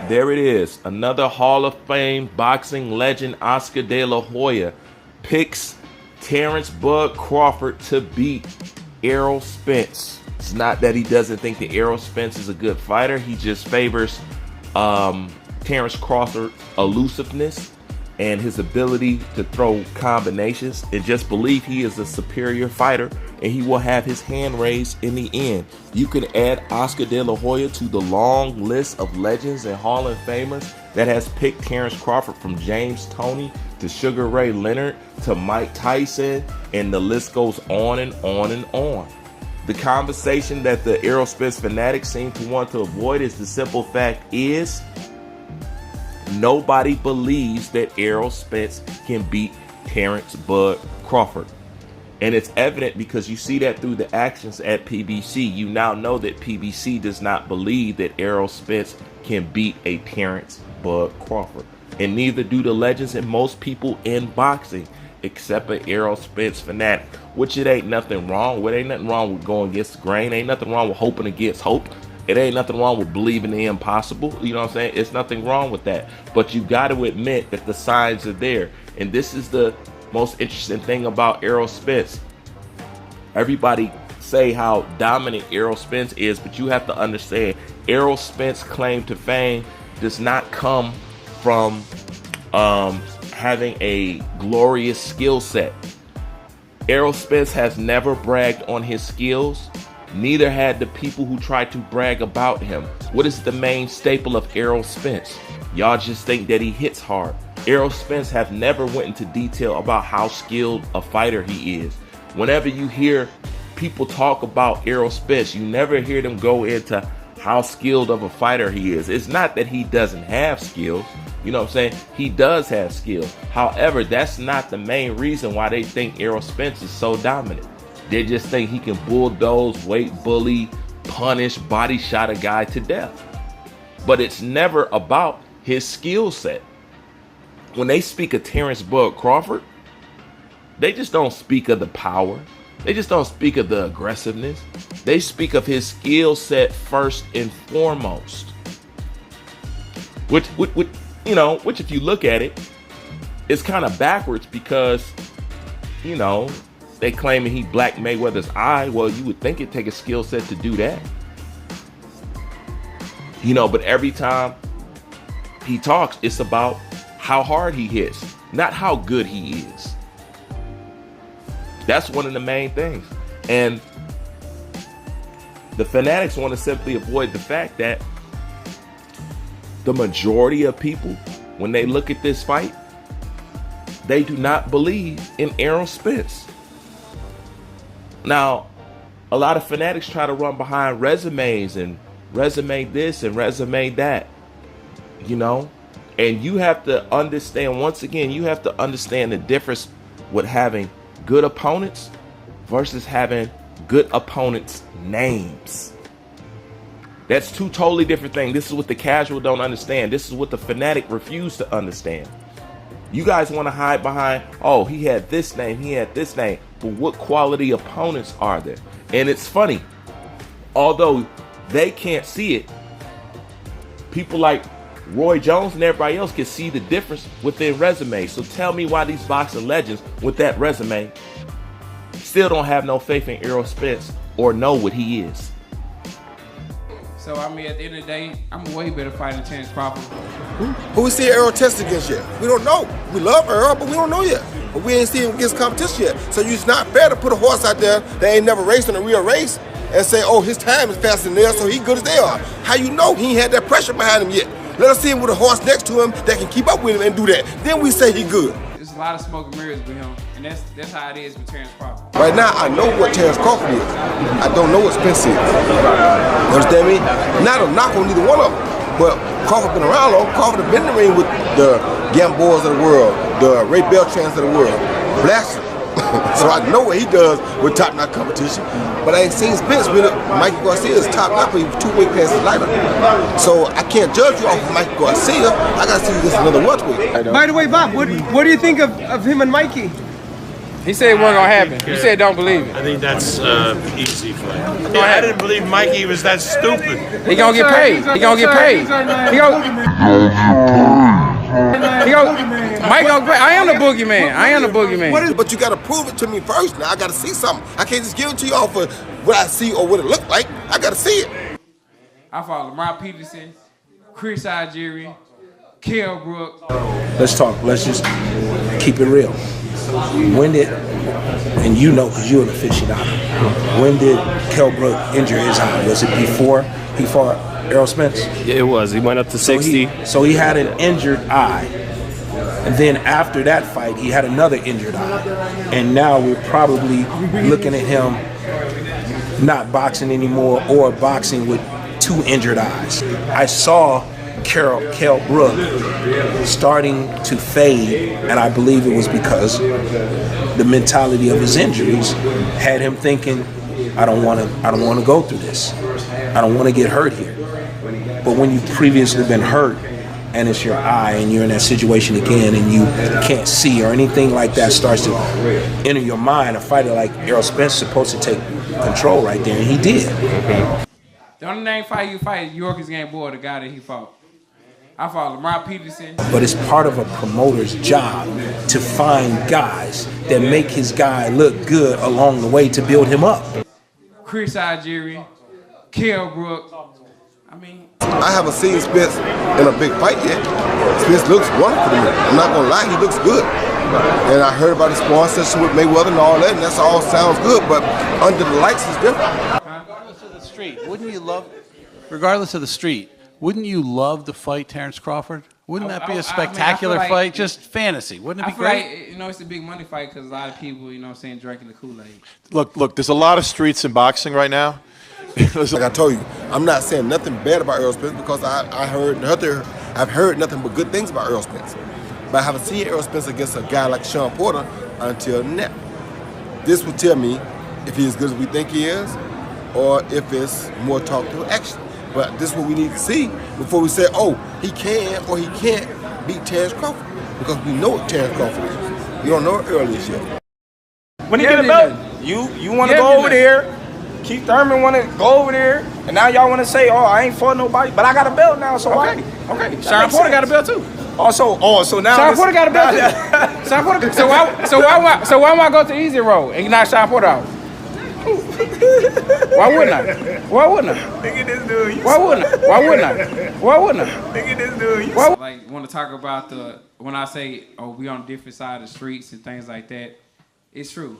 There it is. Another Hall of Fame boxing legend, Oscar De La Hoya, picks Terrence Bud Crawford to beat Errol Spence. It's not that he doesn't think that Errol Spence is a good fighter. He just favors Terrence Crawford's elusiveness and his ability to throw combinations, and just believe he is a superior fighter and he will have his hand raised in the end. You can add Oscar De La Hoya to the long list of legends and Hall of Famers that has picked Terrence Crawford, from James Toney to Sugar Ray Leonard to Mike Tyson, and the list goes on and on and on. The conversation that the Errol Spence fanatics seem to want to avoid is the simple fact is nobody believes that Errol Spence can beat Terrence Bud Crawford. And it's evident because you see that through the actions at PBC. You now know that PBC does not believe that Errol Spence can beat a Terrence Bud Crawford. And neither do the legends and most people in boxing, except an Errol Spence fanatic. Which it ain't nothing wrong with. Ain't nothing wrong with going against the grain. Ain't nothing wrong with hoping against hope. It ain't nothing wrong with believing the impossible. You know what I'm saying? It's nothing wrong with that. But you got to admit that the signs are there. And this is the most interesting thing about Errol Spence. Everybody say how dominant Errol Spence is, but you have to understand Errol Spence's claim to fame does not come from having a glorious skill set. Errol Spence has never bragged on his skills. Neither had the people who tried to brag about him. What is the main staple of Errol Spence? Y'all just think that he hits hard. Errol Spence have never went into detail about how skilled a fighter he is. Whenever you hear people talk about Errol Spence, you never hear them go into how skilled of a fighter he is. It's not that he doesn't have skills. You know what I'm saying? He does have skills. However, that's not the main reason why they think Errol Spence is so dominant. They just think he can bulldoze, weight bully, punish, body shot a guy to death. But it's never about his skill set. When they speak of Terrence Bud Crawford, they just don't speak of the power. They just don't speak of the aggressiveness. They speak of his skill set first and foremost. Which if you look at it, it's kind of backwards because, they claiming he Black Mayweather's eye. Well, you would think it'd take a skill set to do that. But every time he talks, it's about how hard he hits, not how good he is. That's one of the main things. And the fanatics want to simply avoid the fact that the majority of people, when they look at this fight, they do not believe in Errol Spence. Now, a lot of fanatics try to run behind resumes and resume this and resume that, and you have to understand, once again, you have to understand the difference with having good opponents versus having good opponents' names. That's two totally different things. This is what the casual don't understand. This is what the fanatic refuse to understand. You guys want to hide behind, oh, he had this name, he had this name. But what quality opponents are there? And it's funny, although they can't see it, people like Roy Jones and everybody else can see the difference within resumes. So tell me why these boxing legends with that resume still don't have no faith in Errol Spence or know what he is. So, at the end of the day, I'm a way better fighter than Terrence Crawford. Who we see Errol test against yet? We don't know. We love Errol, but we don't know yet. But we ain't seen him against competition yet. So it's not fair to put a horse out there that ain't never raced in a real race and say, oh, his time is faster than theirs, so he good as they are. How you know he ain't had that pressure behind him yet? Let us see him with a horse next to him that can keep up with him and do that. Then we say he good. There's a lot of smoke and mirrors with him, and that's how it is with Terrence Crawford. Right now, I know what Terrence Crawford is. I don't know what Spence is. You understand me? Not a knock on neither one of them. But Crawford been around long. Crawford have been in the ring with the Gamboas of the world, the Ray Beltrans of the world. Blast him. So I know what he does with top-notch competition. But I ain't seen Spence with it. Mikey Garcia is top-notch, but he was 2 weight classes lighter. So I can't judge you off of Mikey Garcia. I got to see this another welterweight. By the way, Bob, what do you think of him and Mikey? He said it wasn't gonna happen. You said don't believe it. I think that's easy for him. Yeah, I didn't believe Mikey was that stupid. He gonna get paid. He gonna get paid. Mike gonna pay. I am the boogeyman. I am the boogeyman. But you got to prove it to me first. Now I got to see something. I can't just give it to you off of what I see or what it look like. I got to see it. I follow Lamar Peterson, Chris Algieri, Kell Brook. Let's talk. Let's just keep it real. When did, and you know because you're an aficionado, when did Kell Brook injure his eye? Was it before he fought Errol Spence? Yeah, it was. He went up to 60. So he had an injured eye. And then after that fight, he had another injured eye. And now we're probably looking at him not boxing anymore or boxing with 2 injured eyes. I saw Kell Brook starting to fade, and I believe it was because the mentality of his injuries had him thinking, I don't want to go through this. I don't want to get hurt here. But when you've previously been hurt and it's your eye and you're in that situation again and you can't see or anything like that starts to enter your mind, a fighter like Errol Spence is supposed to take control right there, and he did. The only name fight you fight is York's Game Boy, the guy that he fought. I fought Lamar Peterson. But it's part of a promoter's job to find guys that make his guy look good along the way to build him up. Chris Algieri, Kell Brook. I haven't seen Spence in a big fight yet. Spence looks wonderful to me. I'm not gonna lie, he looks good. And I heard about the sponsorship with Mayweather and all that, and that's all sounds good, but under the lights it's different. Regardless of the street, wouldn't you love, regardless of the street, wouldn't you love to fight Terrence Crawford? Wouldn't that be a spectacular fight? Just fantasy. Wouldn't it be great? Like, you know, it's a big money fight because a lot of people, you know what I'm saying, drinking the Kool-Aid. Look, there's a lot of streets in boxing right now. Like I told you, I'm not saying nothing bad about Errol Spence because I've heard nothing but good things about Errol Spence. But I haven't seen Errol Spence against a guy like Sean Porter until now. This would tell me if he's as good as we think he is or if it's more talk to action. But this is what we need to see before we say, oh, he can or he can't beat Terrence Crawford. Because we know what Terrence Crawford is. We don't know what Errol is yet. When he get a belt, you want to go over there. Keith Thurman want to go over there, and now y'all want to say, "Oh, I ain't fought nobody," but I got a belt now, so okay. Okay. Sean Porter got a belt too. So now Sean Porter got a belt too. Sean Porter. So why would I go to the easy road and knock Sean Porter out? Why wouldn't I? Look at this dude. Why wouldn't I? Look at this dude. Like, want to talk about when I say, oh, we on different side of the streets and things like that. It's true.